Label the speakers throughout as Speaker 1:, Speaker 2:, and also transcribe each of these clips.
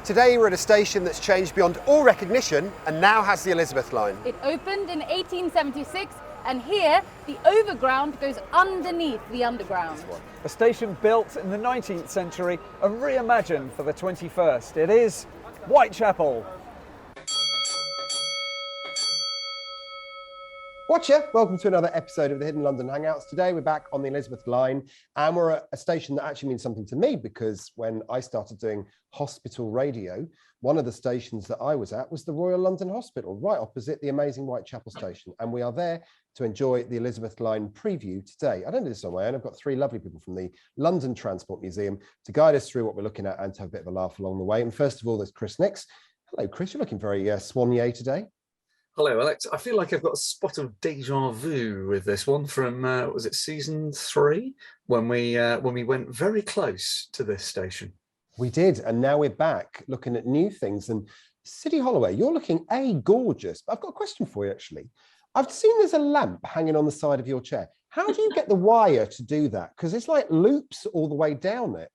Speaker 1: Today we're at a station that's changed beyond all recognition and now has the Elizabeth line.
Speaker 2: It opened in 1876 and here the overground goes underneath the underground.
Speaker 3: A station built in the 19th century and reimagined for the 21st. It is Whitechapel.
Speaker 1: Watcher, welcome to another episode of the Hidden London Hangouts. Today we're back on the Elizabeth line and we're at a station that actually means something to me because when I started doing hospital radio, one of the stations that I was at was the Royal London Hospital, right opposite the amazing Whitechapel station. And we are there to enjoy the Elizabeth line preview today. I don't do this on my own. I've got three lovely people from the London Transport Museum to guide us through what we're looking at and to have a bit of a laugh along the way. And first of all, there's Chris Nix. Hello, Chris. You're looking very soignée today.
Speaker 4: Hello, Alex. I feel like I've got a spot of déjà vu with this one from, was it season 3? When we went very close to this station.
Speaker 1: We did, and now we're back looking at new things. And City Holloway, you're looking gorgeous. But I've got a question for you, actually. I've seen there's a lamp hanging on the side of your chair. How do you get the wire to do that? Because it's like loops all the way down it.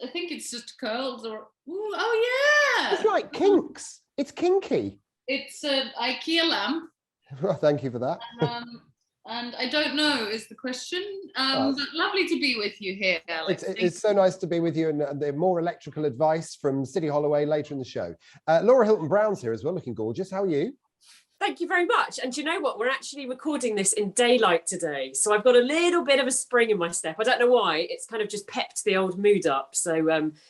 Speaker 5: I think it's just curls or oh yeah,
Speaker 1: it's like kinks. It's kinky.
Speaker 5: It's an IKEA lamp.
Speaker 1: Well, thank you for that.
Speaker 5: And I don't know is the question. But lovely to be with you here, Alex.
Speaker 1: It's so nice to be with you, and the more electrical advice from City Holloway later in the show. Laura Hilton Brown's here as well, looking gorgeous. How are you?
Speaker 6: Thank you very much. And do you know what? We're actually recording this in daylight today. So I've got a little bit of a spring in my step. I don't know why. It's kind of just pepped the old mood up. So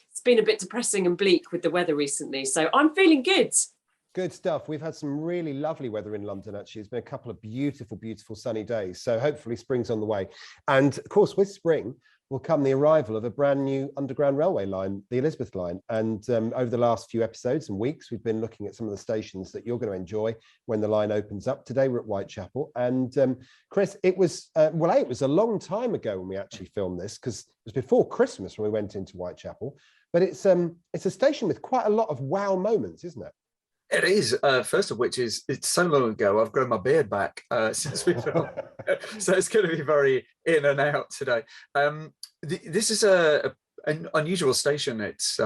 Speaker 6: it's been a bit depressing and bleak with the weather recently. So I'm feeling good.
Speaker 1: Good stuff. We've had some really lovely weather in London, actually. It's been a couple of beautiful, beautiful sunny days. So hopefully spring's on the way. And of course, with spring will come the arrival of a brand new underground railway line, the Elizabeth line. And over the last few episodes and weeks, we've been looking at some of the stations that you're going to enjoy when the line opens up. Today, we're at Whitechapel. And Chris, it was, it was a long time ago when we actually filmed this, because it was before Christmas when we went into Whitechapel. But it's a station with quite a lot of wow moments, isn't it?
Speaker 4: It is, first of which is, it's so long ago, I've grown my beard back since we filmed. So it's going to be very in and out today. This is an unusual station. It's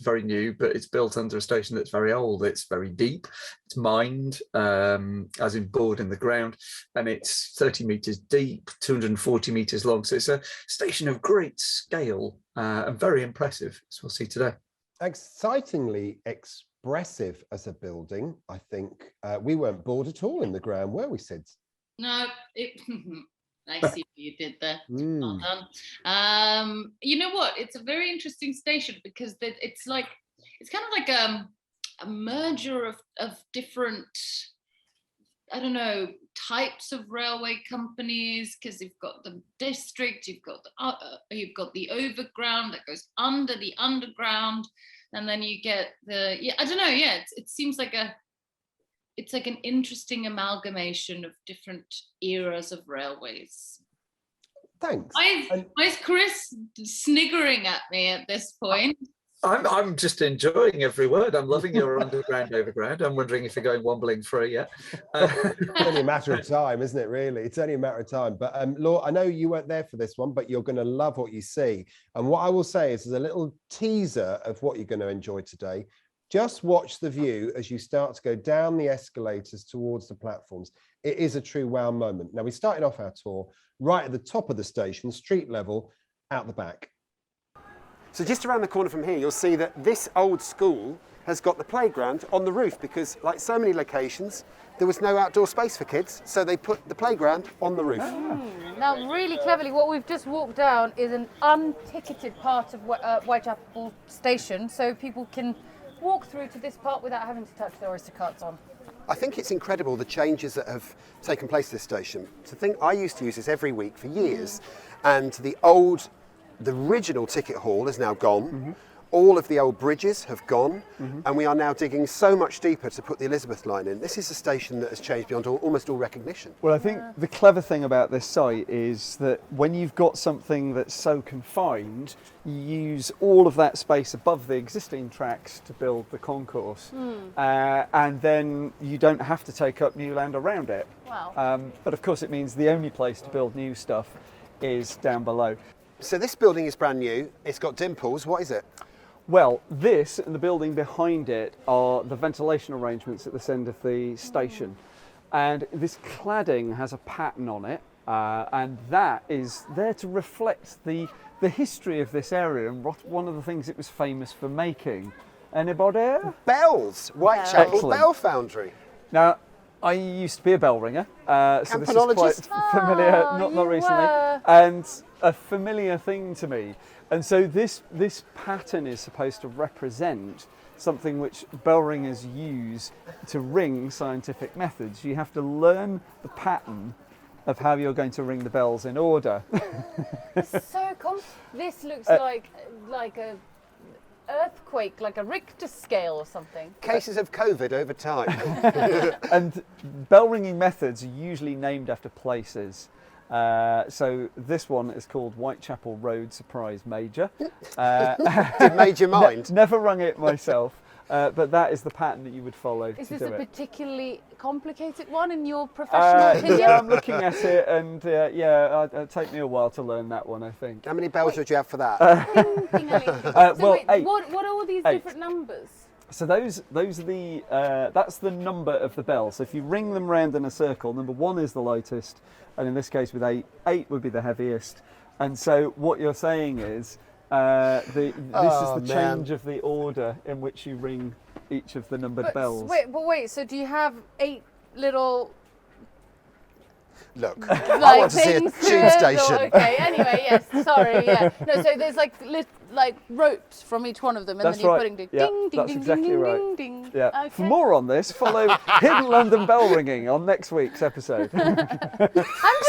Speaker 4: very new, but it's built under a station that's very old. It's very deep. It's mined, as in bored in the ground, and it's 30 metres deep, 240 metres long. So it's a station of great scale and very impressive, as we'll see today.
Speaker 1: Excitingly expressive as a building, I think. We weren't bored at all in the ground, were we, Sid?
Speaker 5: No, I see what you did there. Well done. You know what? It's a very interesting station because it's kind of like a merger of different, I don't know, types of railway companies, because you've got the district, you've got the overground that goes under the underground, and then you get it seems like it's like an interesting amalgamation of different eras of railways.
Speaker 1: Thanks.
Speaker 5: Why is Chris sniggering at me at this point?
Speaker 4: I'm just enjoying every word. I'm loving your underground overground. I'm wondering if you're going wobbling through yet.
Speaker 1: It's only a matter of time, isn't it, really? It's only a matter of time. But Laura, I know you weren't there for this one, but you're going to love what you see. And what I will say is there's a little teaser of what you're going to enjoy today. Just watch the view as you start to go down the escalators towards the platforms. It is a true wow moment. Now, we started off our tour right at the top of the station, street level, out the back. So just around the corner from here, you'll see that this old school has got the playground on the roof because, like so many locations, there was no outdoor space for kids, so they put the playground on the roof.
Speaker 2: Now, really cleverly, what we've just walked down is an unticketed part of Whitechapel station, so people can walk through to this part without having to touch their Oyster carts on.
Speaker 1: I think it's incredible the changes that have taken place at this station. To think, I used to use this every week for years, and the original ticket hall is now gone. Mm-hmm. All of the old bridges have gone, and we are now digging so much deeper to put the Elizabeth line in. This is a station that has changed beyond almost all recognition.
Speaker 3: Well, I think the clever thing about this site is that when you've got something that's so confined, you use all of that space above the existing tracks to build the concourse, and then you don't have to take up new land around it.
Speaker 2: Wow.
Speaker 3: But of course, it means the only place to build new stuff is down below.
Speaker 7: So this building is brand new. It's got dimples. What is it?
Speaker 3: Well, this and the building behind it are the ventilation arrangements at this end of the station. And this cladding has a pattern on it, and that is there to reflect the history of this area and one of the things it was famous for making. Anybody?
Speaker 7: Bells. Whitechapel
Speaker 3: Excellent.
Speaker 7: Bell Foundry.
Speaker 3: Now, I used to be a bell ringer, so this is quite
Speaker 7: Campanologist?
Speaker 3: familiar, not
Speaker 2: you
Speaker 3: recently,
Speaker 2: were.
Speaker 3: and a familiar thing to me. And so this pattern is supposed to represent something which bell ringers use to ring scientific methods. You have to learn the pattern of how you're going to ring the bells in order.
Speaker 2: So this looks like a earthquake, like a Richter scale or something.
Speaker 7: Cases of COVID over time.
Speaker 3: And bell ringing methods are usually named after places. So this one is called Whitechapel Road Surprise Major.
Speaker 7: Did Major mind?
Speaker 3: Never rung it myself, but that is the pattern that you would follow
Speaker 2: Is
Speaker 3: to
Speaker 2: this
Speaker 3: do
Speaker 2: a
Speaker 3: it.
Speaker 2: particularly complicated one in your professional opinion?
Speaker 3: Yeah, I'm looking at it, and it'll take me a while to learn that one, I think.
Speaker 7: How many bells would you have for that?
Speaker 2: So
Speaker 3: Well,
Speaker 2: wait,
Speaker 3: 8.
Speaker 2: what are all these
Speaker 3: 8.
Speaker 2: different numbers?
Speaker 3: So those are the that's the number of the bell. So if you ring them round in a circle, number 1 is the lightest, and in this case with 8 would be the heaviest. And so what you're saying is this is the change of the order in which you ring each of the numbered bells.
Speaker 2: Wait. So do you have 8 little
Speaker 7: Look,
Speaker 2: like
Speaker 7: I want to see a
Speaker 2: things
Speaker 7: tube
Speaker 2: to it,
Speaker 7: station.
Speaker 2: or- okay. Anyway, yes. Sorry. Yeah. No. So there's like ropes from each one of them, and
Speaker 3: That's
Speaker 2: then you're
Speaker 3: right.
Speaker 2: putting the
Speaker 3: Yeah,
Speaker 2: ding, ding,
Speaker 3: that's
Speaker 2: ding,
Speaker 3: exactly
Speaker 2: ding,
Speaker 3: right.
Speaker 2: ding, ding.
Speaker 3: Yeah.
Speaker 2: Okay.
Speaker 3: For more on this, follow Hidden London Bell Ringing on next week's episode.
Speaker 2: I'm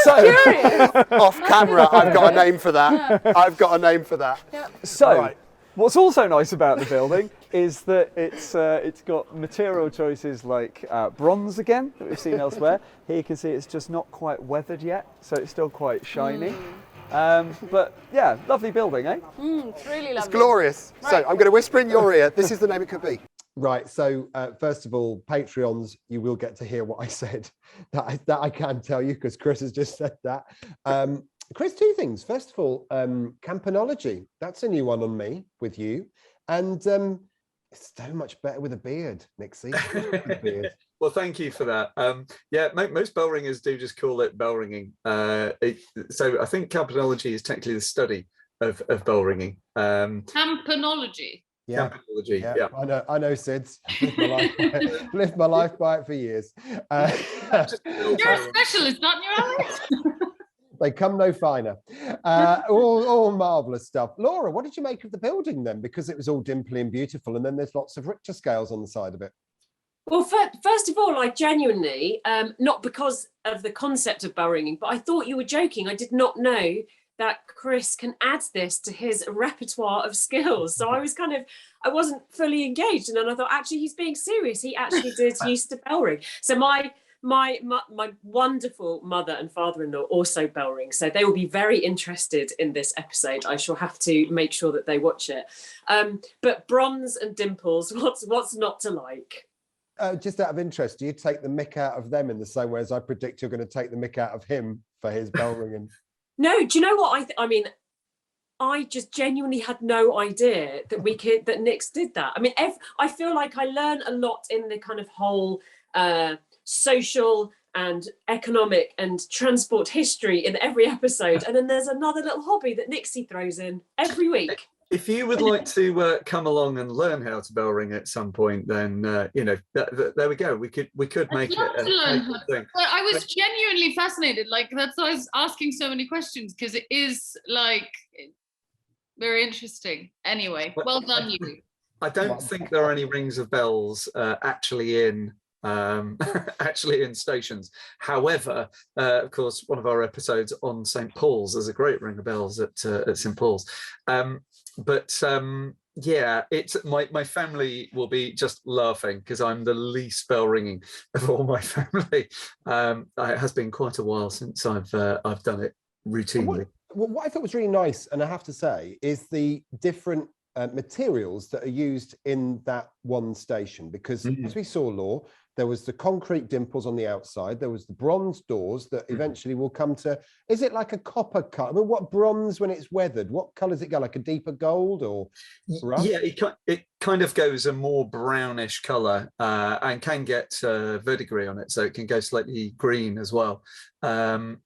Speaker 2: just curious.
Speaker 7: Off camera, I've got a name for that. I've got a name for that.
Speaker 3: So,
Speaker 7: Right.
Speaker 3: what's also nice about the building is that it's got material choices like bronze again that we've seen elsewhere. Here you can see it's just not quite weathered yet, so it's still quite shiny. But yeah, lovely building, eh?
Speaker 2: It's really lovely.
Speaker 7: It's glorious. So I'm going to whisper in your ear. This is the name it could be.
Speaker 1: Right. So first of all, Patreons, you will get to hear what I said. That I can tell you because Chris has just said that. Chris, 2 things. First of all, campanology. That's a new one on me with you, and it's so much better with a beard, Nixie.
Speaker 4: Well, thank you for that. Most bell ringers do just call it bell ringing. So I think campanology is technically the study of bell ringing.
Speaker 5: Campanology.
Speaker 1: Yeah.
Speaker 4: Campanology,
Speaker 1: Yeah,
Speaker 4: yeah.
Speaker 1: I know, Sids. Lived my life by it for years.
Speaker 5: You're a specialist, aren't you, Alex?
Speaker 1: They come no finer. All marvellous stuff. Laura, what did you make of the building then? Because it was all dimply and beautiful, and then there's lots of Richter scales on the side of it.
Speaker 6: Well, first of all, I genuinely, not because of the concept of bell ringing, but I thought you were joking. I did not know that Chris can add this to his repertoire of skills. So I wasn't fully engaged. And then I thought, actually, he's being serious. He actually did used to bell ring. So my wonderful mother and father-in-law also bell ring, so they will be very interested in this episode. I shall have to make sure that they watch it. But bronze and dimples, what's not to like?
Speaker 1: Just out of interest, do you take the mick out of them in the same way as I predict you're going to take the mick out of him for his bell ringing?
Speaker 6: No, do you know what I mean? I just genuinely had no idea that that Nix did that. I mean, I feel like I learn a lot in the kind of whole social and economic and transport history in every episode, and then there's another little hobby that Nixie throws in every week.
Speaker 4: If you would like to come along and learn how to bell ring at some point, then there we go. We could make it.
Speaker 5: I'd love to learn
Speaker 4: make
Speaker 5: how
Speaker 4: it a thing.
Speaker 5: But I was genuinely fascinated. Like, that's why I was asking so many questions, because it is like very interesting. Anyway, well done, you.
Speaker 4: I don't think there are any rings of bells actually in stations. However, of course, one of our episodes on St. Paul's, there's a great ring of bells at St. Paul's. It's my family will be just laughing because I'm the least bell ringing of all my family. It has been quite a while since I've done it routinely.
Speaker 1: What I thought was really nice, and I have to say, is the different materials that are used in that one station, because as we saw, Law, there was the concrete dimples on the outside, there was the bronze doors that eventually will come to, is it like a copper cut? I mean, what bronze when it's weathered, what colour does it go, like a deeper gold or rough?
Speaker 4: Yeah, it kind of goes a more brownish colour and can get verdigris on it, so it can go slightly green as well. So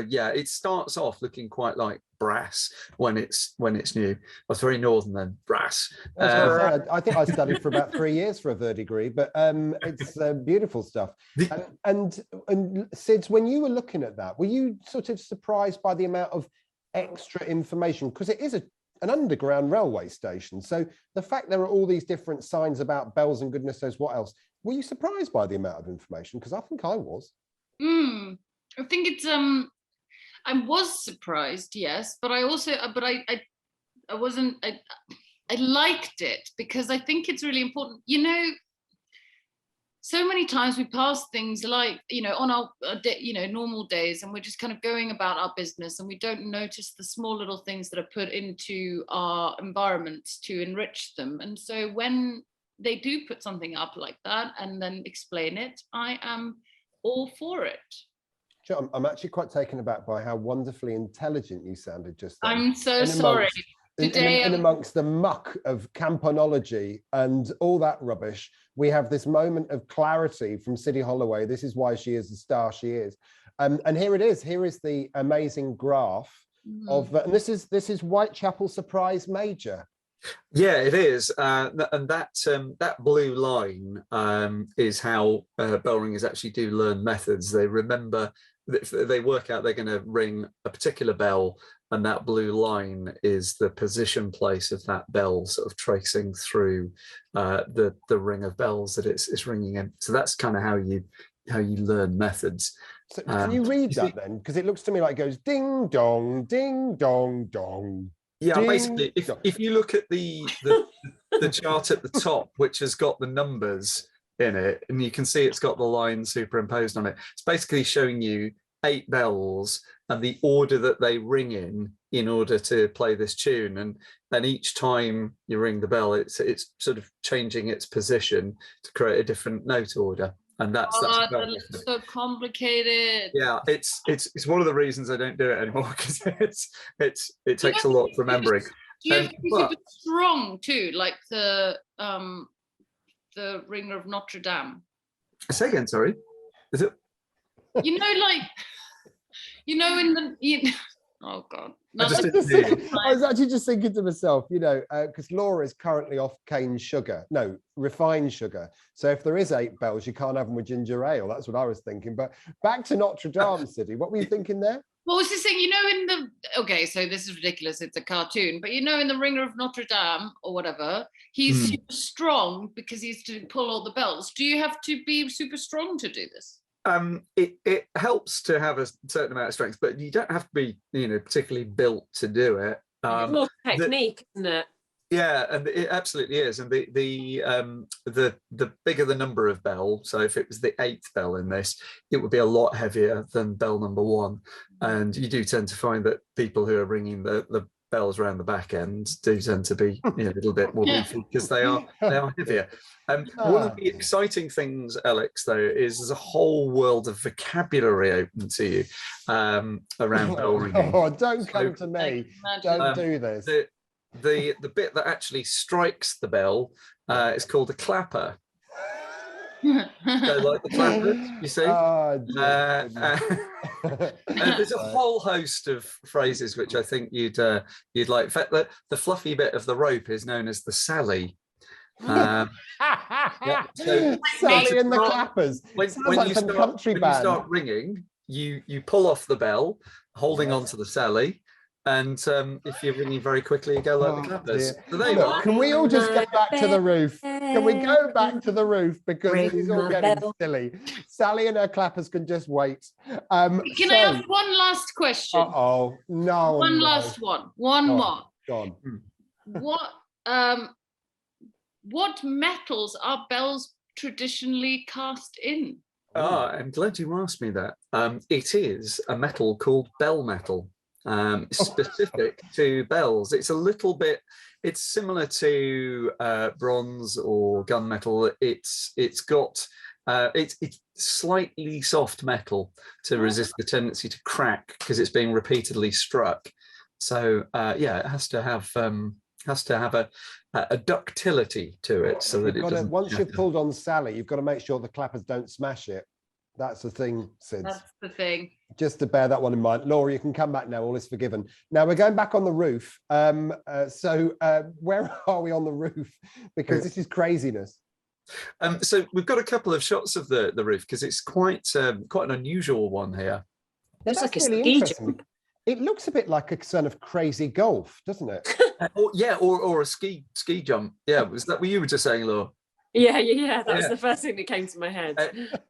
Speaker 4: yeah, it starts off looking quite like brass when it's new. I was very northern then, brass.
Speaker 1: I think I studied for about 3 years for a verdigris, but it's beautiful stuff. And Sids, when you were looking at that, were you sort of surprised by the amount of extra information? Because it is an underground railway station, so the fact there are all these different signs about bells and goodness knows what else, were you surprised by the amount of information? Because I think I was.
Speaker 5: I think it's I was surprised, yes, but I also I wasn't I liked it because I think it's really important. You know, so many times we pass things like, you know, on our normal days, and we're just kind of going about our business and we don't notice the small little things that are put into our environments to enrich them. And so when they do put something up like that and then explain it, I am all for it.
Speaker 1: I'm actually quite taken aback by how wonderfully intelligent you sounded just then.
Speaker 5: I'm so sorry. Today,
Speaker 1: in amongst the muck of campanology and all that rubbish, we have this moment of clarity from Siddy Holloway. This is why she is the star she is. And here it is. Here is the amazing graph of, and this is Whitechapel Surprise Major.
Speaker 4: Yeah, it is, and that blue line is how bell ringers actually do learn methods. They remember, they work out they're going to ring a particular bell, and that blue line is the position place of that bell, sort of tracing through the ring of bells that it's ringing in. So that's kind of how you learn methods.
Speaker 1: So can you read that then? Because it looks to me like it goes ding dong, ding dong dong.
Speaker 4: Yeah,
Speaker 1: Ding.
Speaker 4: basically, if you look at the chart at the top, which has got the numbers in it, and you can see it's got the line superimposed on it, it's basically showing you 8 bells and the order that they ring in order to play this tune. And each time you ring the bell, it's sort of changing its position to create a different note order. And that's
Speaker 5: that looks so complicated.
Speaker 4: Yeah, it's one of the reasons I don't do it anymore, because it takes a lot remembering.
Speaker 5: Do you have to be super strong too, like the ringer of Notre Dame?
Speaker 4: Say again, sorry. Is it?
Speaker 5: You know, like in the oh god. No,
Speaker 1: I was actually just thinking to myself, you know, because Laura is currently off cane sugar, no, refined sugar. So if there is 8 bells, you can't have them with ginger ale. That's what I was thinking. But back to Notre Dame, Siddy, what were you thinking there?
Speaker 5: Well, I was just saying, you know, okay, so this is ridiculous, it's a cartoon, but you know, in the Ringer of Notre Dame or whatever, he's super strong because he's to pull all the bells. Do you have to be super strong to do this?
Speaker 4: It helps to have a certain amount of strength, but you don't have to be, you know, particularly built to do it.
Speaker 6: It's more technique, isn't it?
Speaker 4: Yeah, and it absolutely is. And the bigger the number of bell, so if it was the 8th bell in this, it would be a lot heavier than bell number 1. And you do tend to find that people who are ringing the bells around the back end do tend to be, you know, a little bit more beefy because they are heavier. One of the exciting things, Alex, though, is there's a whole world of vocabulary open to you around bell ringing.
Speaker 1: Oh, don't come to me. Don't do this.
Speaker 4: The bit that actually strikes the bell is called a clapper. So like the clappers, you see? And there's a whole host of phrases which I think you'd like. In fact, the fluffy bit of the rope is known as the Sally.
Speaker 1: Yeah, so Sally and the Clappers.
Speaker 4: When you start ringing, you pull off the bell, holding on to the Sally. And if you're ringing very quickly, you go like the Clappers. So there you are.
Speaker 1: Can we all just go back to the roof? Can we go back to the roof? Because it's all getting silly. Sally and her Clappers can just wait.
Speaker 5: Can I ask one last question?
Speaker 1: Uh-oh. No.
Speaker 5: One last one. One more.
Speaker 1: Go
Speaker 5: on. What metals are bells traditionally cast in?
Speaker 4: I'm glad you asked me that. It is a metal called bell metal. Specific to bells. It's a little bit, it's similar to bronze or gunmetal. It's got It's slightly soft metal to resist the tendency to crack because it's being repeatedly struck. So yeah, it has to have a ductility to it so that it doesn't.
Speaker 1: Once you've pulled on Sally, you've got to make sure the clappers don't smash it. That's the thing, Sid.
Speaker 5: That's the thing.
Speaker 1: Just to bear that one in mind. Laura, you can come back now. All is forgiven. Now we're going back on the roof. So where are we on the roof? Because this is craziness.
Speaker 4: So we've got a couple of shots of the roof because it's quite an unusual one here.
Speaker 6: Looks like a
Speaker 1: really
Speaker 6: ski
Speaker 1: interesting.
Speaker 6: jump.
Speaker 1: It looks a bit like a kind of crazy golf, doesn't it?
Speaker 4: or a ski jump. Yeah, was that what you were just saying, Laura?
Speaker 6: Yeah. That was the first thing that came to my head.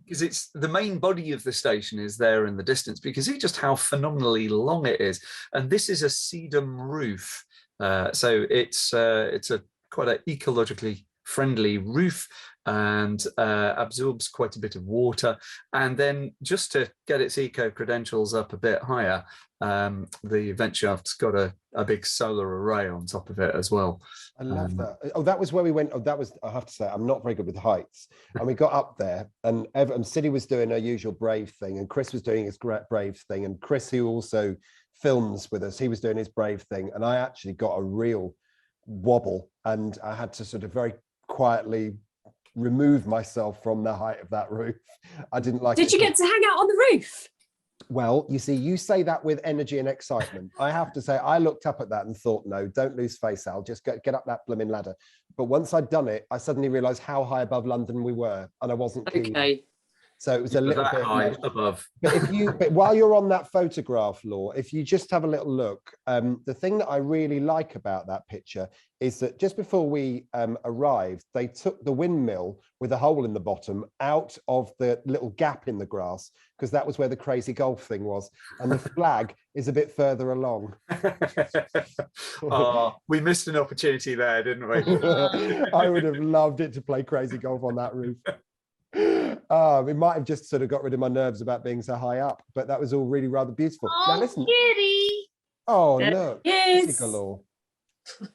Speaker 4: Because it's the main body of the station is there in the distance because it's just how phenomenally long it is. And this is a sedum roof. So it's a quite an ecologically friendly roof and absorbs quite a bit of water. And then just to get its eco credentials up a bit higher, the vent shaft's got a big solar array on top of it as well.
Speaker 1: I love that. Oh, that was where we went. Oh, that was, I have to say, I'm not very good with heights. And we got up there and Siddy was doing her usual brave thing and Chris was doing his brave thing. And Chris, who also films with us, he was doing his brave thing. And I actually got a real wobble and I had to sort of very quietly remove myself from the height of that roof. I didn't like it.
Speaker 6: Did you get to hang out on the roof?
Speaker 1: Well, you see, you say that with energy and excitement. I have to say, I looked up at that and thought, no, don't lose face, Al. Just get up that blooming ladder. But once I'd done it, I suddenly realised how high above London we were, and I wasn't keen.
Speaker 6: Okay.
Speaker 1: So it was a little bit
Speaker 4: high above.
Speaker 1: But while you're on that photograph, Laura, if you just have a little look, the thing that I really like about that picture is that just before we arrived, they took the windmill with a hole in the bottom out of the little gap in the grass because that was where the crazy golf thing was, and the flag is a bit further along.
Speaker 4: Oh, we missed an opportunity there, didn't we?
Speaker 1: I would have loved it to play crazy golf on that roof. It might have just sort of got rid of my nerves about being so high up, but that was all really rather beautiful.
Speaker 5: Oh,
Speaker 1: now listen.
Speaker 5: kitty.
Speaker 1: Oh,
Speaker 6: There
Speaker 1: look.
Speaker 6: it
Speaker 1: Kitty
Speaker 6: is.
Speaker 1: galore.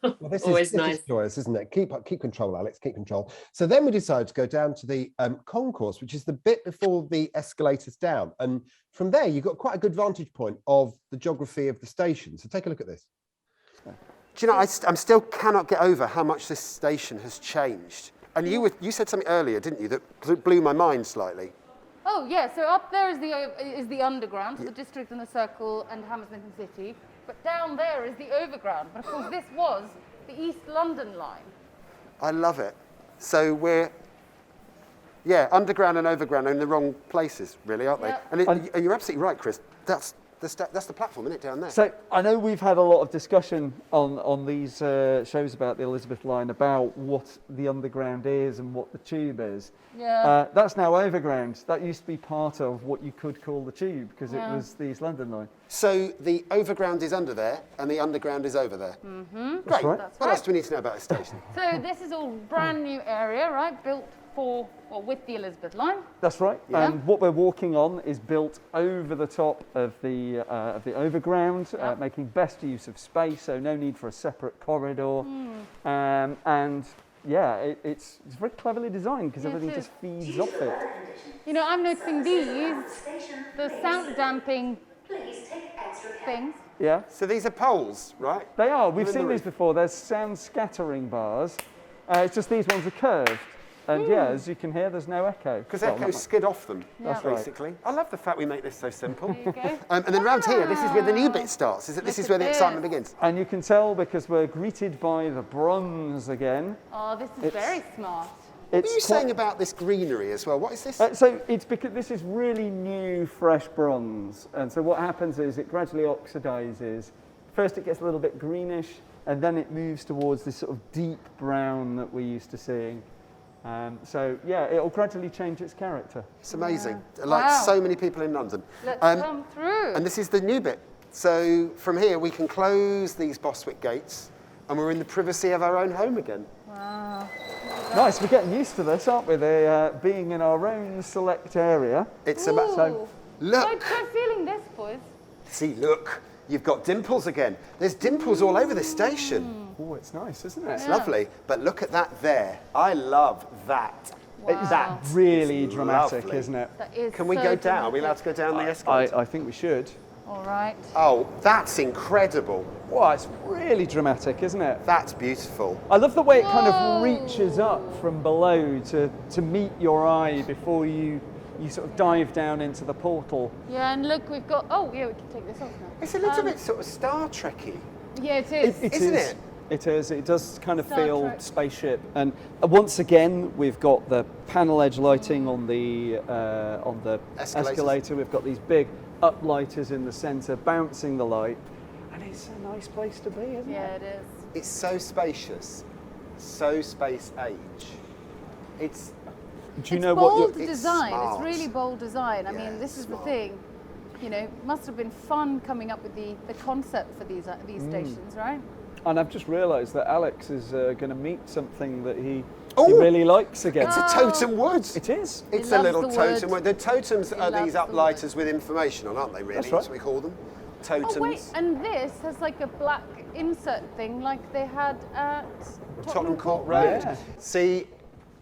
Speaker 1: Well, this
Speaker 6: Always
Speaker 1: is
Speaker 6: nice.
Speaker 1: joyous, isn't it? Keep control, Alex. Keep control. So then we decided to go down to the concourse, which is the bit before the escalators down, and from there you got quite a good vantage point of the geography of the station. So take a look at this.
Speaker 7: Do you know, I'm still cannot get over how much this station has changed. And you said something earlier, didn't you, that blew my mind slightly.
Speaker 2: Oh yeah, so up there is the underground, so the district and the circle and Hammersmith and City. But down there is the overground. But of course, this was the East London line.
Speaker 7: I love it. So we're, underground and overground are in the wrong places, really, aren't they?
Speaker 2: Yeah.
Speaker 7: And you're absolutely right, Chris. That's the platform, isn't it, down there?
Speaker 3: So I know we've had a lot of discussion on these shows about the Elizabeth line about what the underground is and what the tube is.
Speaker 2: Yeah.
Speaker 3: That's now overground. That used to be part of what you could call the tube because it was the East London line.
Speaker 7: So the overground is under there and the underground is over there.
Speaker 2: Mm-hmm.
Speaker 7: Great.
Speaker 3: right.
Speaker 2: That's
Speaker 7: What
Speaker 2: right.
Speaker 7: else do we need to know about this station?
Speaker 2: So this is all brand new area, right? Built with the Elizabeth line.
Speaker 3: That's right.
Speaker 2: Yeah.
Speaker 3: And what we're walking on is built over the top of the overground, making best use of space. So no need for a separate corridor. And yeah, it's very cleverly designed because
Speaker 2: Yes,
Speaker 3: everything
Speaker 2: it
Speaker 3: just
Speaker 2: is.
Speaker 3: feeds off it.
Speaker 2: You know, I'm noticing these, the sound damping things.
Speaker 3: Yeah,
Speaker 7: So these are poles, right?
Speaker 3: they are. We've
Speaker 7: in the
Speaker 3: seen these
Speaker 7: roof.
Speaker 3: before. There's sound scattering bars. It's just these ones are curved. And yeah, as you can hear, there's no echo.
Speaker 7: Because
Speaker 3: Well,
Speaker 7: echoes skid off them,
Speaker 3: That's right.
Speaker 7: basically. I love the fact we make this so simple.
Speaker 2: There you go.
Speaker 7: And then round here, this is where the new bit starts. This
Speaker 2: Look
Speaker 7: is
Speaker 2: at
Speaker 7: where the
Speaker 2: this.
Speaker 7: excitement begins.
Speaker 3: And you can tell because we're greeted by the bronze again.
Speaker 2: Oh, this is very smart.
Speaker 7: What were you
Speaker 3: quite-
Speaker 7: saying about this greenery as well? What is this?
Speaker 3: So it's because this is really new, fresh bronze. And so what happens is it gradually oxidizes. First it gets a little bit greenish, and then it moves towards this sort of deep brown that we're used to seeing. So yeah, it'll gradually change its character.
Speaker 7: It's amazing. Like
Speaker 2: Wow.
Speaker 7: so many people in London.
Speaker 2: Let's come through.
Speaker 7: And this is the new bit. So from here, we can close these Bostwick gates, and we're in the privacy of our own home again.
Speaker 2: Wow.
Speaker 3: Nice, we're getting used to this, aren't we? Being in our own select area.
Speaker 7: It's about
Speaker 3: So-
Speaker 7: look.
Speaker 2: Try feeling this, boys.
Speaker 7: See, look. You've got dimples again. There's dimples all over the station.
Speaker 3: Oh, it's nice, isn't it?
Speaker 7: It's lovely. But look at that there. I love that.
Speaker 3: It's that really
Speaker 7: It's
Speaker 3: dramatic,
Speaker 7: lovely.
Speaker 3: isn't it?
Speaker 2: That is
Speaker 7: Can we
Speaker 2: so
Speaker 7: go down? Are we
Speaker 2: dramatic.
Speaker 7: allowed to go down the escalator?
Speaker 3: I think we should.
Speaker 2: All right.
Speaker 7: Oh, that's incredible.
Speaker 3: Wow, it's really dramatic, isn't it?
Speaker 7: That's beautiful.
Speaker 3: I love the way it kind of
Speaker 2: Whoa.
Speaker 3: reaches up from below to meet your eye before you sort of dive down into the portal.
Speaker 2: Yeah, and look, we've got. Oh, yeah, we can take this off now.
Speaker 7: It's a little bit sort of Star Trek-y.
Speaker 2: Yeah, it is.
Speaker 7: Isn't it?
Speaker 3: It is. It does kind of
Speaker 2: Star
Speaker 3: feel
Speaker 2: Trek.
Speaker 3: spaceship. And once again, we've got the panel edge lighting on the
Speaker 7: Escalators.
Speaker 3: escalator. We've got these big uplighters in the centre bouncing the light. And it's a nice place to be, isn't
Speaker 2: Yeah,
Speaker 3: it?
Speaker 2: it is.
Speaker 7: It's so spacious, so space age. It's
Speaker 3: Do you
Speaker 2: It's
Speaker 3: know
Speaker 2: bold
Speaker 3: what you're...
Speaker 7: It's
Speaker 2: design.
Speaker 7: smart.
Speaker 2: It's really bold design. I
Speaker 7: Yeah,
Speaker 2: mean, this is
Speaker 7: smart.
Speaker 2: the thing. You know, it must have been fun coming up with the concept for these stations, right?
Speaker 3: And I've just realised that Alex is going to meet something that he
Speaker 7: Oh!
Speaker 3: really likes again.
Speaker 7: It's a totem wood.
Speaker 3: It is.
Speaker 7: It's
Speaker 2: He
Speaker 7: a
Speaker 2: loves
Speaker 7: little
Speaker 2: the wood.
Speaker 7: totem wood. The totems are
Speaker 2: loves
Speaker 7: these
Speaker 2: the
Speaker 7: uplighters with information on, aren't they, really?
Speaker 3: That's right.
Speaker 7: what we call them. Totems.
Speaker 2: Oh wait, and this has like a black insert thing, like they had at
Speaker 7: Tottenham Court Road.
Speaker 3: Yeah.
Speaker 7: See,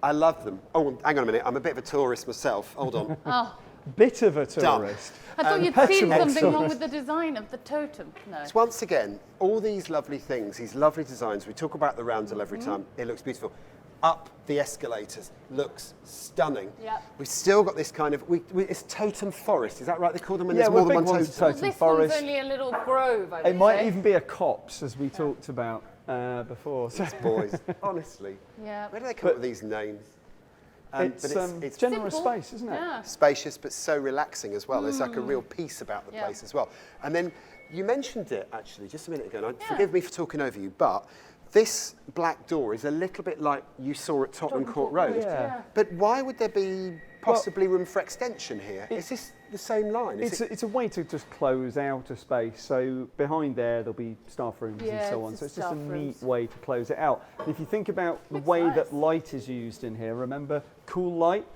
Speaker 7: I love them. Oh, hang on a minute. I'm a bit of a tourist myself. Hold on.
Speaker 2: Oh,
Speaker 3: Bit of a tourist.
Speaker 2: I thought you'd
Speaker 3: petrol
Speaker 2: seen something wrong
Speaker 3: tourist.
Speaker 2: with the design of the totem. No.
Speaker 7: So once again, all these lovely things, these lovely designs, we talk about the roundel every time, it looks beautiful. Up the escalators, looks stunning.
Speaker 2: Yep.
Speaker 7: We've still got this kind of, it's totem forest, is that right they call them when
Speaker 3: Yeah,
Speaker 7: there's more
Speaker 3: we're
Speaker 7: than
Speaker 3: big
Speaker 7: one
Speaker 3: ones,
Speaker 7: totem?
Speaker 3: totem
Speaker 2: This
Speaker 3: forest.
Speaker 2: one's only a little grove, I would
Speaker 3: It might
Speaker 2: say.
Speaker 3: even be a copse, as we talked about before. So
Speaker 7: Boys, honestly,
Speaker 2: Yeah.
Speaker 7: where do they come up with these names?
Speaker 3: it's
Speaker 7: but it's
Speaker 3: generous
Speaker 2: Simple.
Speaker 3: space, isn't it?
Speaker 2: Yeah.
Speaker 7: spacious but so relaxing as well. There's like a real peace about the
Speaker 2: Yeah.
Speaker 7: place as well. And then you mentioned it actually just a minute ago, and forgive me for talking over you, but this black door is a little bit like you saw at Tottenham Court Road.
Speaker 3: Yeah.
Speaker 7: But why would there be possibly room for extension here? Is this the same line? Is
Speaker 3: It's a way to just close out a space. So behind there, there'll be staff rooms and
Speaker 2: Yeah,
Speaker 3: so on.
Speaker 2: it's
Speaker 3: So
Speaker 2: just
Speaker 3: it's just a
Speaker 2: staff
Speaker 3: neat
Speaker 2: rooms.
Speaker 3: way to close it out. And if you think about the
Speaker 2: Looks
Speaker 3: way
Speaker 2: nice.
Speaker 3: that light is used in here, remember, cool light.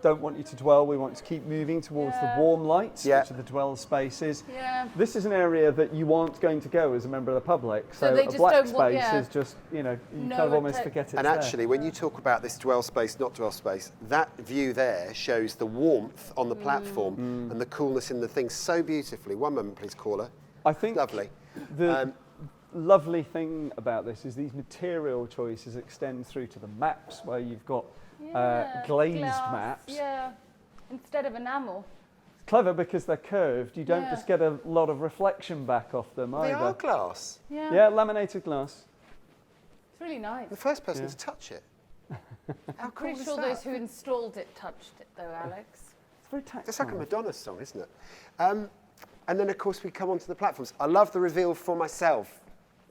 Speaker 3: Don't want you to dwell. We want you to keep moving towards
Speaker 2: Yeah.
Speaker 3: the warm lights,
Speaker 7: Yeah.
Speaker 3: which are the dwell spaces.
Speaker 2: Yeah.
Speaker 3: This is an area that you aren't going to go as a member of the public.
Speaker 2: So
Speaker 3: So,
Speaker 2: they
Speaker 3: a
Speaker 2: just
Speaker 3: black
Speaker 2: don't
Speaker 3: space
Speaker 2: want- yeah.
Speaker 3: is just, you know, you
Speaker 2: No
Speaker 3: kind of almost
Speaker 2: attack.
Speaker 3: forget it's
Speaker 7: And
Speaker 3: there.
Speaker 7: actually, when you talk about this dwell space, not dwell space, that view there shows the warmth on the platform and the coolness in the thing so beautifully. One moment, please, caller.
Speaker 3: I think
Speaker 7: Lovely.
Speaker 3: the lovely thing about this is these material choices extend through to the maps, where you've got
Speaker 2: Yeah,
Speaker 3: glazed
Speaker 2: glass,
Speaker 3: maps.
Speaker 2: Yeah, instead of enamel.
Speaker 3: Clever because they're curved. You don't
Speaker 2: Yeah.
Speaker 3: just get a lot of reflection back off them
Speaker 7: They
Speaker 3: either.
Speaker 7: are glass.
Speaker 2: Yeah.
Speaker 3: Yeah, laminated glass.
Speaker 2: It's really nice.
Speaker 7: The first person to touch it. How cool
Speaker 2: Pretty
Speaker 7: is
Speaker 2: sure
Speaker 7: that?
Speaker 2: those who installed it touched it though, Alex.
Speaker 3: It's very tactile.
Speaker 7: It's like a Madonna song, isn't it? And then, of course, we come onto the platforms. I love the reveal for myself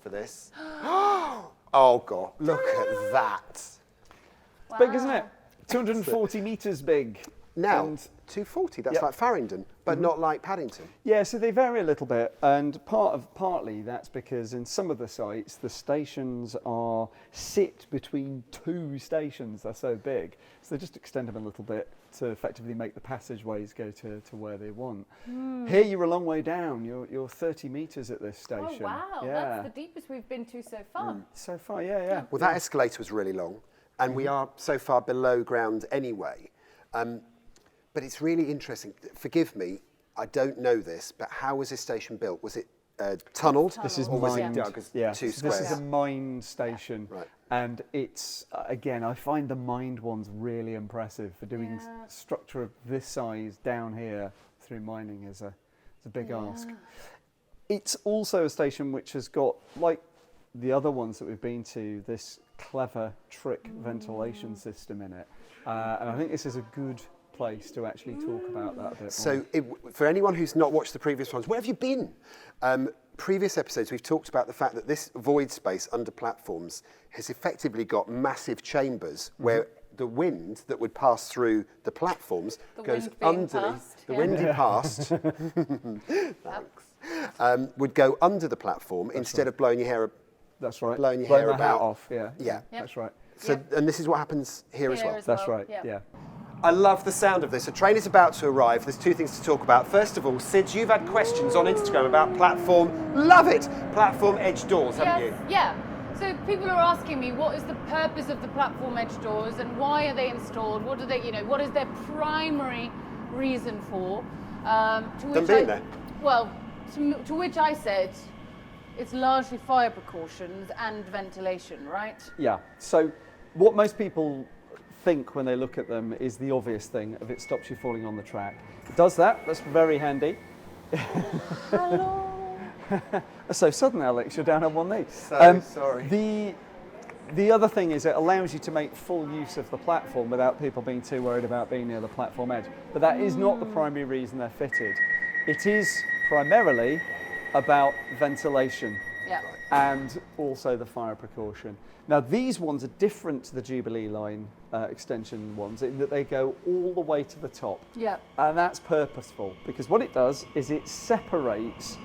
Speaker 7: for this. Oh, God, look at that.
Speaker 3: It's big, isn't it?
Speaker 2: Wow.
Speaker 3: 240 metres big.
Speaker 7: Now,
Speaker 3: And
Speaker 7: 240, that's
Speaker 3: Yep.
Speaker 7: like Farringdon, but not like Paddington.
Speaker 3: yeah, so they vary a little bit, and partly that's because in some of the sites the stations sit between two stations. They're so big, so they just extend them a little bit to effectively make the passageways go to where they want. Here you're a long way down. You're 30 metres at this
Speaker 2: Oh
Speaker 3: station.
Speaker 2: wow,
Speaker 3: Yeah.
Speaker 2: that's the deepest we've been to so far.
Speaker 3: So far, yeah.
Speaker 7: Well, that escalator was really long, and we are so far below ground anyway. But it's really interesting. Forgive me, I don't know this, but how was this station built? Was it tunnelled?
Speaker 3: This is
Speaker 7: or was it
Speaker 3: mined.
Speaker 7: dug as
Speaker 3: Yeah,
Speaker 7: two
Speaker 3: so this
Speaker 7: squares?
Speaker 3: is a mined station,
Speaker 7: Right.
Speaker 3: and it's again, I find the mined ones really impressive for doing
Speaker 2: Yeah.
Speaker 3: structure of this size down here through mining is a big ask. It's also a station which has got, like the other ones that we've been to, this clever trick ventilation system in it, and I think this is a good place to actually talk about that a bit more.
Speaker 7: So, for anyone who's not watched the previous ones, where have you been? Previous episodes, we've talked about the fact that this void space under platforms has effectively got massive chambers where the wind that would pass through the platforms
Speaker 2: The
Speaker 7: goes
Speaker 2: wind being
Speaker 7: underneath.
Speaker 2: passed,
Speaker 7: The
Speaker 2: yeah.
Speaker 7: wind in past, thanks, would go under the platform instead of blowing your hair.
Speaker 3: That's right.
Speaker 7: blowing your
Speaker 3: Blow
Speaker 7: hair
Speaker 3: my hat
Speaker 7: about.
Speaker 3: off. Yeah.
Speaker 7: Yeah.
Speaker 3: That's right.
Speaker 7: So, and this is what happens here as
Speaker 2: Here
Speaker 7: well.
Speaker 2: as
Speaker 3: That's
Speaker 2: well,
Speaker 3: right.
Speaker 2: yeah.
Speaker 3: Yeah.
Speaker 7: I love the sound of this. A train is about to arrive. There's two things to talk about. First of all, Sid, you've had questions on Instagram about platform. Love it. Platform edge doors, haven't you?
Speaker 2: Yeah. So people are asking me, what is the purpose of the platform edge doors and why are they installed? What do they, what is their primary reason for? Well, to which I said, it's largely fire precautions and ventilation, right?
Speaker 3: Yeah. So what most people think when they look at them is the obvious thing of it stops you falling on the track. It does that. That's very handy.
Speaker 2: Hello.
Speaker 3: So sudden, Alex, you're down on one knee.
Speaker 7: So sorry.
Speaker 3: The other thing is it allows you to make full use of the platform without people being too worried about being near the platform edge. But that is not the primary reason they're fitted. It is primarily about ventilation and also the fire precaution. Now these ones are different to the Jubilee line extension ones in that they go all the way to the top.
Speaker 2: Yeah.
Speaker 3: And that's purposeful because what it does is it separates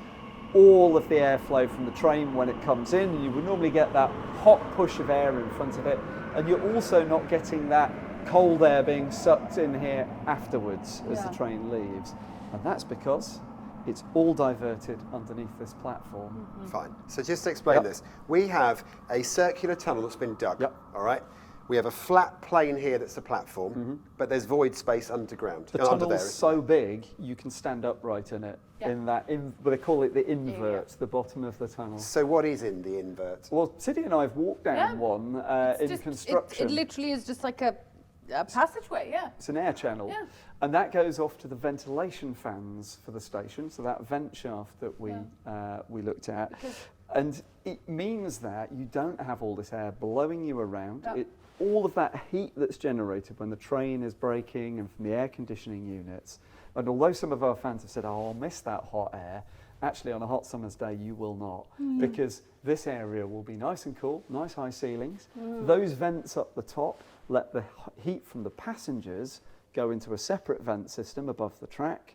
Speaker 3: all of the airflow from the train when it comes in, and you would normally get that hot push of air in front of it, and you're also not getting that cold air being sucked in here afterwards as the train leaves. And that's because it's all diverted underneath this platform.
Speaker 7: Fine. So just to explain this, we have a circular tunnel that's been dug, all right? We have a flat plane here that's a platform, but there's void space underground.
Speaker 3: The tunnel's so big, you can stand upright in it. But they call it the invert, the bottom of the tunnel.
Speaker 7: So what is in the invert?
Speaker 3: Well, Tiddy and I have walked down one in construction.
Speaker 2: It literally is just like a passageway,
Speaker 3: It's an air channel. And that goes off to the ventilation fans for the station, so that vent shaft that we looked at. And it means that you don't have all this air blowing you around. All of that heat that's generated when the train is braking and from the air conditioning units. And although some of our fans have said, oh, I'll miss that hot air, actually on a hot summer's day you will not, because this area will be nice and cool, nice high ceilings. Those vents up the top let the heat from the passengers go into a separate vent system above the track.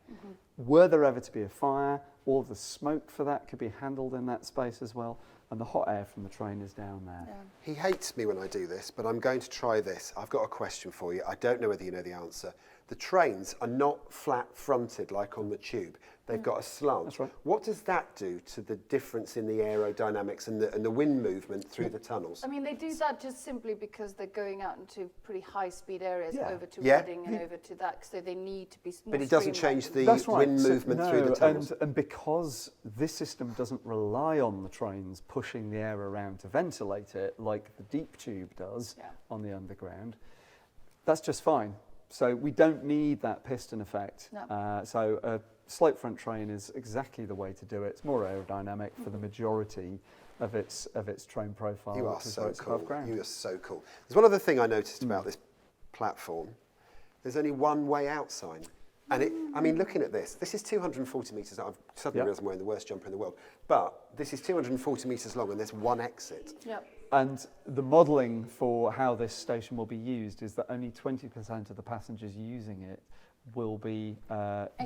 Speaker 3: Were there ever to be a fire, all of the smoke for that could be handled in that space as well. And the hot air from the train is down there.
Speaker 7: He hates me when I do this, but I'm going to try this. I've got a question for you. I don't know whether you know the answer. The trains are not flat-fronted like on the tube. They've got a slant.
Speaker 3: That's right.
Speaker 7: What does that do to the difference in the aerodynamics and the wind movement through the tunnels?
Speaker 2: I mean, they do that just simply because they're going out into pretty high-speed areas over to Reading and over to that, so they need to be more
Speaker 7: But it doesn't change the wind movement through the tunnels?
Speaker 3: And because this system doesn't rely on the trains pushing the air around to ventilate it like the deep tube does on the underground, that's just fine. So we don't need that piston effect. So a slope front train is exactly the way to do it. It's more aerodynamic for the majority of its train profile.
Speaker 7: You are so cool.
Speaker 3: You
Speaker 7: are so cool. There's one other thing I noticed about this platform. There's only one way out sign. And I mean, looking at this is 240 metres. I've suddenly realised I'm wearing the worst jumper in the world. But this is 240 metres long and there's one exit.
Speaker 3: And the modelling for how this station will be used is that only 20% of the passengers using it will be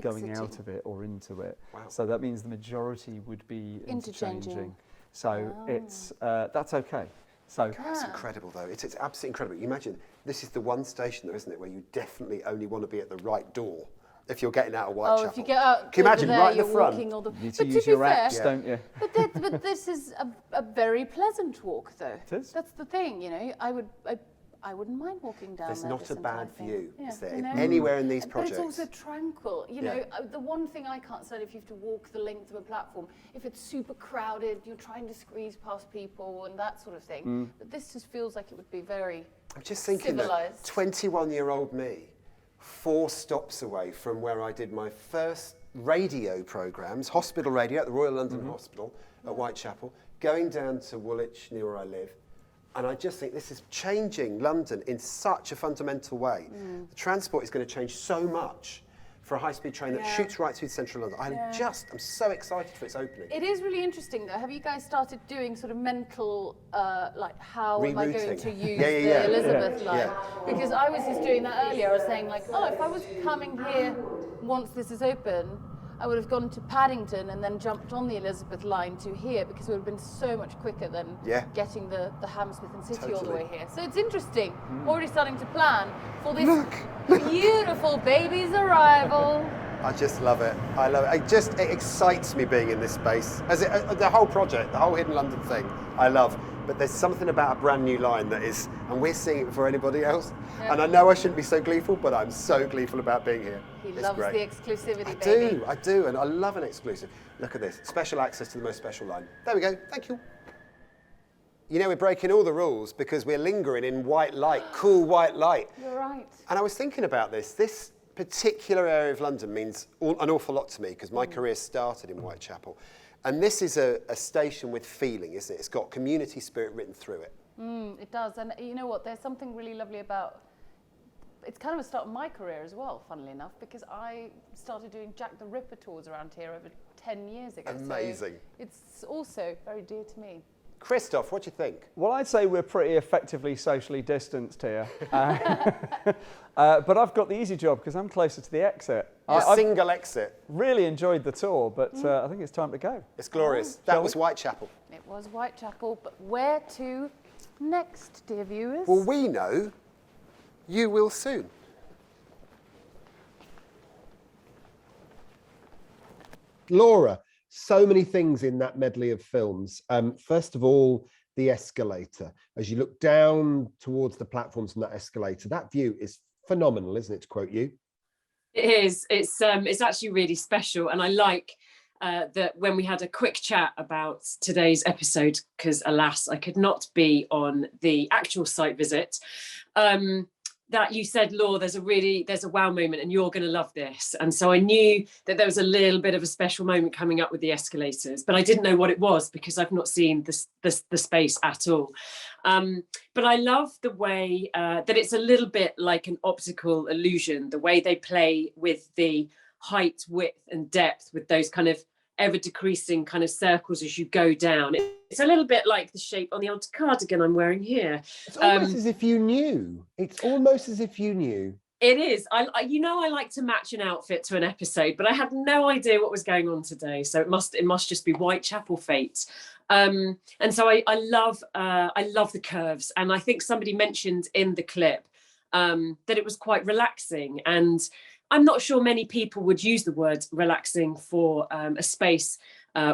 Speaker 3: going out of it or into it. So that means the majority would be interchanging. So it's that's okay. So
Speaker 7: that's incredible, though. It's absolutely incredible. You imagine this is the one station, though, isn't it, where you definitely only want to be at the right door if you're getting out of Whitechapel.
Speaker 2: Oh, if you get out,
Speaker 7: can you imagine
Speaker 2: there,
Speaker 7: right in the front?
Speaker 3: you need to use your apps, don't you?
Speaker 2: But this is a very pleasant walk, though.
Speaker 3: It is.
Speaker 2: That's the thing, I wouldn't mind walking down
Speaker 7: There's
Speaker 2: there.
Speaker 7: not a bad view, is there?
Speaker 2: You know?
Speaker 7: Anywhere in these projects.
Speaker 2: But it's also tranquil. You know, the one thing I can't stand if you have to walk the length of a platform, if it's super crowded, you're trying to squeeze past people and that sort of thing. But this just feels like it would be very
Speaker 7: I'm just thinking that 21-year-old me, 4 stops away from where I did my first radio programmes, hospital radio at the Royal London Hospital at Whitechapel, going down to Woolwich, near where I live. And I just think this is changing London in such a fundamental way. The transport is going to change so much for a high-speed train that shoots right through central London. I'm so excited for its opening.
Speaker 2: It is really interesting, though. Have you guys started doing sort of mental, like, how am I going to use the Elizabeth line? Because I was just doing that earlier. I was saying, like, oh, if I was coming here once this is open, I would have gone to Paddington and then jumped on the Elizabeth line to here, because it would have been so much quicker than getting the Hammersmith and City all the way here. So it's interesting. Already starting to plan for this beautiful baby's arrival.
Speaker 7: I just love it. I love it. It excites me being in this space. The whole project, the whole Hidden London thing, I love. But there's something about a brand new line that is, and we're seeing it before anybody else. Yeah. And I know I shouldn't be so gleeful, but I'm so gleeful about being here.
Speaker 2: He loves the exclusivity,
Speaker 7: I do, and I love an exclusive. Look at this, special access to the most special line. There we go, thank you. You know, we're breaking all the rules because we're lingering in white light, cool white light.
Speaker 2: You're right.
Speaker 7: And I was thinking about this. This particular area of London means an awful lot to me because my career started in Whitechapel. And this is a station with feeling, isn't it? It's got community spirit written through it.
Speaker 2: It does. And you know what? There's something really lovely about, it's kind of a start of my career as well, funnily enough, because I started doing Jack the Ripper tours around here over 10 years ago.
Speaker 7: Amazing.
Speaker 2: So it's also very dear to me.
Speaker 7: Christoph, what do you think?
Speaker 3: Well, I'd say we're pretty effectively socially distanced here. But I've got the easy job because I'm closer to the exit.
Speaker 7: A single exit.
Speaker 3: Really enjoyed the tour, but I think it's time to go.
Speaker 7: It's glorious. That was Whitechapel.
Speaker 2: It was Whitechapel, but where to next, dear viewers?
Speaker 7: Well, we know. You will soon.
Speaker 1: Laura, so many things in that medley of films. First of all, the escalator. As you look down towards the platforms from that escalator, that view is phenomenal, isn't it, to quote you?
Speaker 6: It is. It's actually really special. And I like that when we had a quick chat about today's episode, because alas, I could not be on the actual site visit, that you said, Law, there's a wow moment and you're going to love this. And so I knew that there was a little bit of a special moment coming up with the escalators, but I didn't know what it was because I've not seen the space at all. But I love the way that it's a little bit like an optical illusion, the way they play with the height, width and depth with those kind of ever decreasing kind of circles as you go down. It's a little bit like the shape on the old cardigan I'm wearing here.
Speaker 1: It's almost as if you knew. It's almost as if you knew.
Speaker 6: It is. I like to match an outfit to an episode, but I had no idea what was going on today. So it must just be Whitechapel fate. And so I love the curves. And I think somebody mentioned in the clip that it was quite relaxing. And I'm not sure many people would use the word relaxing for a space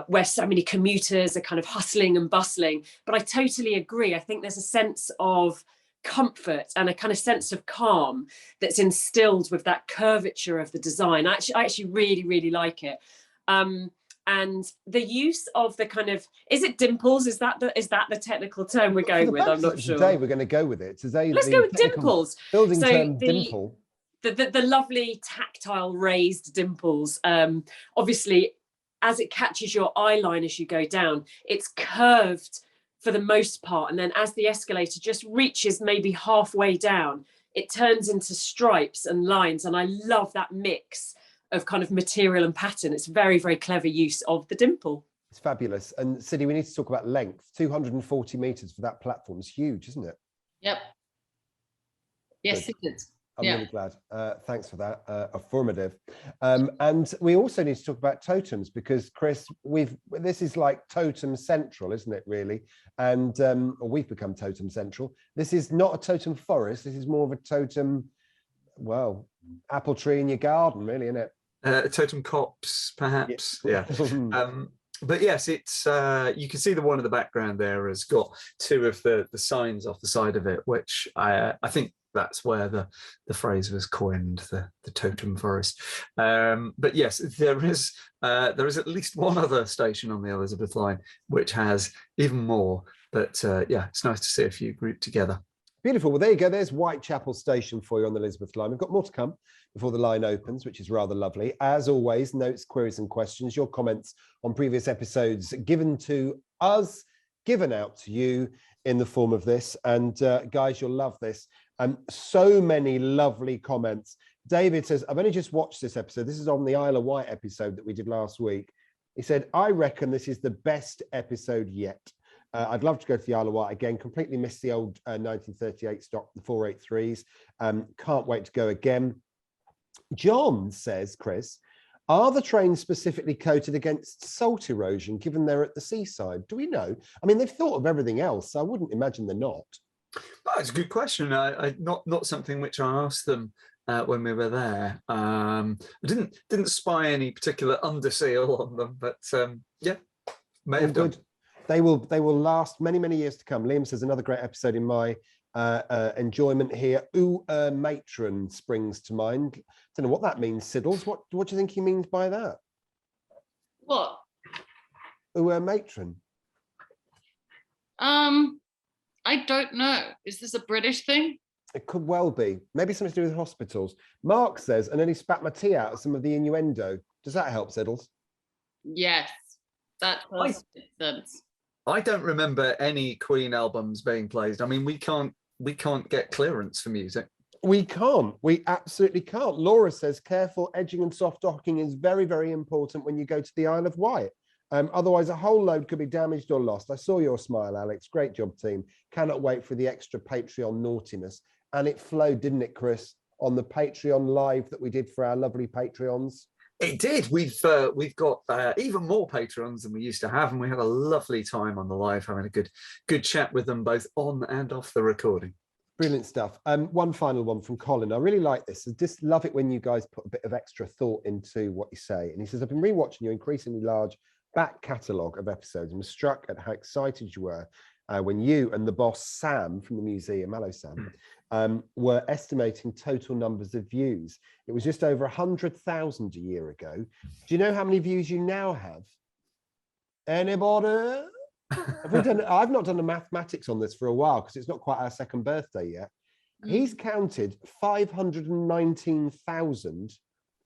Speaker 6: where so many commuters are kind of hustling and bustling. But I totally agree. I think there's a sense of comfort and a kind of sense of calm that's instilled with that curvature of the design. I actually really, really like it. And the use of the kind of, is it dimples? Is that the technical term we're going with? I'm not sure.
Speaker 1: Today we're going to go with it. Today,
Speaker 6: let's go with dimples.
Speaker 1: Building term dimple.
Speaker 6: The lovely tactile raised dimples. Obviously, as it catches your eye line as you go down, it's curved for the most part. And then as the escalator just reaches maybe halfway down, it turns into stripes and lines. And I love that mix of kind of material and pattern. It's very, very clever use of the dimple.
Speaker 1: It's fabulous. And Sidney, we need to talk about length. 240 metres for that platform is huge, isn't it?
Speaker 5: Yep. Yes, it is.
Speaker 1: I'm really glad. Thanks for that. Affirmative. And we also need to talk about totems because, Chris, this is like totem central, isn't it, really? And we've become totem central. This is not a totem forest. This is more of a totem, well, apple tree in your garden, really, isn't it?
Speaker 4: A totem copse, perhaps. Yeah. But yes, it's you can see the one in the background there has got two of the signs off the side of it, which I think that's where the phrase was coined, the totem forest. But yes, there is at least one other station on the Elizabeth line which has even more. But yeah, it's nice to see a few grouped together.
Speaker 1: Beautiful. Well, there you go. There's Whitechapel Station for you on the Elizabeth line. We've got more to come before the line opens, which is rather lovely. As always, notes, queries and questions, your comments on previous episodes given to us, given out to you in the form of this. And guys, you'll love this. So many lovely comments. David says, I've only just watched this episode. This is on the Isle of Wight episode that we did last week. He said, I reckon this is the best episode yet. I'd love to go to the Isle of Wight again. Completely missed the old 1938 stock, the 483s. Can't wait to go again. John says, Chris, are the trains specifically coated against salt erosion, given they're at the seaside? Do we know? I mean, they've thought of everything else, so I wouldn't imagine they're not.
Speaker 4: That's a good question. Not something which I asked them when we were there. I didn't spy any particular underseal on them, but yeah, may have done.
Speaker 1: Good. They will last many years to come. Liam says another great episode in my enjoyment here. Matron springs to mind. Don't know what that means, Siddles. What do you think he means by that?
Speaker 5: What?
Speaker 1: Matron.
Speaker 5: I don't know. Is this a British thing?
Speaker 1: It could well be. Maybe something to do with hospitals. Mark says, and then he spat my tea out of some of the innuendo. Does that help, Siddles?
Speaker 5: Yes, that does make sense.
Speaker 4: I don't remember any Queen albums being played. I mean, we can't get clearance for music.
Speaker 1: We can't. We absolutely can't. Laura says, careful edging and soft docking is very, very important when you go to the Isle of Wight. Otherwise, a whole load could be damaged or lost. I saw your smile, Alex. Great job, team. Cannot wait for the extra Patreon naughtiness. And it flowed, didn't it, Chris, on the Patreon live that we did for our lovely Patreons?
Speaker 4: It did. We've got even more patrons than we used to have, and we had a lovely time on the live, having a good chat with them both on and off the recording.
Speaker 1: Brilliant stuff. One final one from Colin. I really like this. I just love it when you guys put a bit of extra thought into what you say. And he says, I've been rewatching your increasingly large back catalogue of episodes and was struck at how excited you were when you and the boss Sam from the museum, hello Sam, were estimating total numbers of views. It was just over 100,000 a year ago. Do you know how many views you now have? Anybody? I've not done the mathematics on this for a while because it's not quite our second birthday yet. He's counted 519,000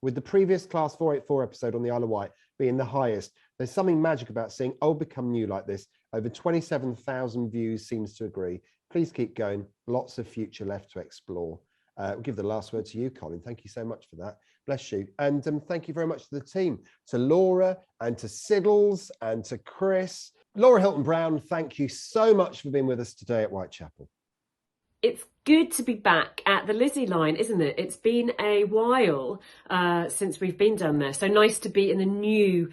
Speaker 1: with the previous Class 484 episode on the Isle of Wight being the highest. There's something magic about seeing old become new like this. Over 27,000 views seems to agree. Please keep going. Lots of future left to explore. We'll give the last word to you, Colin. Thank you so much for that. Bless you. And thank you very much to the team, to Laura and to Siddles and to Chris. Laura Hilton-Brown, thank you so much for being with us today at Whitechapel.
Speaker 6: It's good to be back at the Lizzie line, isn't it? It's been a while since we've been down there. So nice to be in the new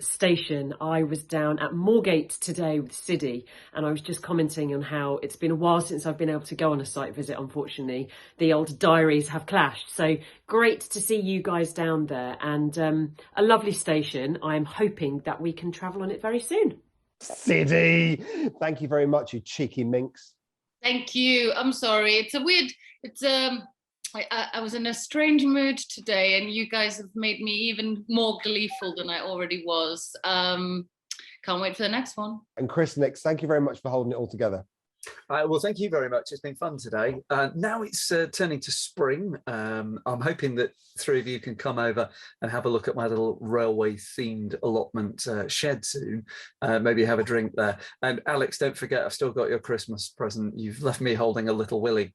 Speaker 6: station. I was down at Moorgate today with Siddy, and I was just commenting on how it's been a while since I've been able to go on a site visit, unfortunately. The old diaries have clashed. So great to see you guys down there, and a lovely station. I'm hoping that we can travel on it very soon.
Speaker 1: Siddy, thank you very much, you cheeky minx.
Speaker 5: Thank you. I'm sorry. I was in a strange mood today, and you guys have made me even more gleeful than I already was. Can't wait for the next one.
Speaker 1: And Chris Nix, thank you very much for holding it all together.
Speaker 4: Well, thank you very much. It's been fun today. Now it's turning to spring. I'm hoping that three of you can come over and have a look at my little railway-themed allotment shed soon. Maybe have a drink there. And Alex, don't forget, I've still got your Christmas present. You've left me holding a little Willy.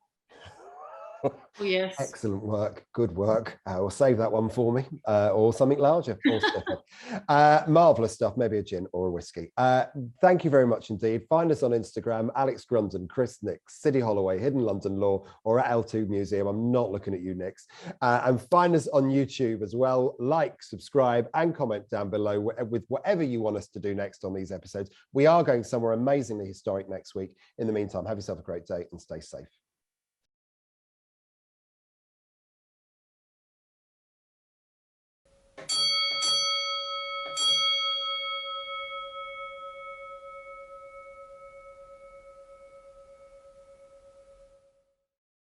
Speaker 5: Oh, yes.
Speaker 1: Excellent work. Good work. We'll save that one for me, or something larger. Marvellous stuff. Maybe a gin or a whiskey. Thank you very much indeed. Find us on Instagram, Alex Grundon, Chris Nix, City Holloway, Hidden London Law, or at L2 Museum. I'm not looking at you, Nix. And find us on YouTube as well. Like, subscribe, and comment down below with whatever you want us to do next on these episodes. We are going somewhere amazingly historic next week. In the meantime, have yourself a great day and stay safe.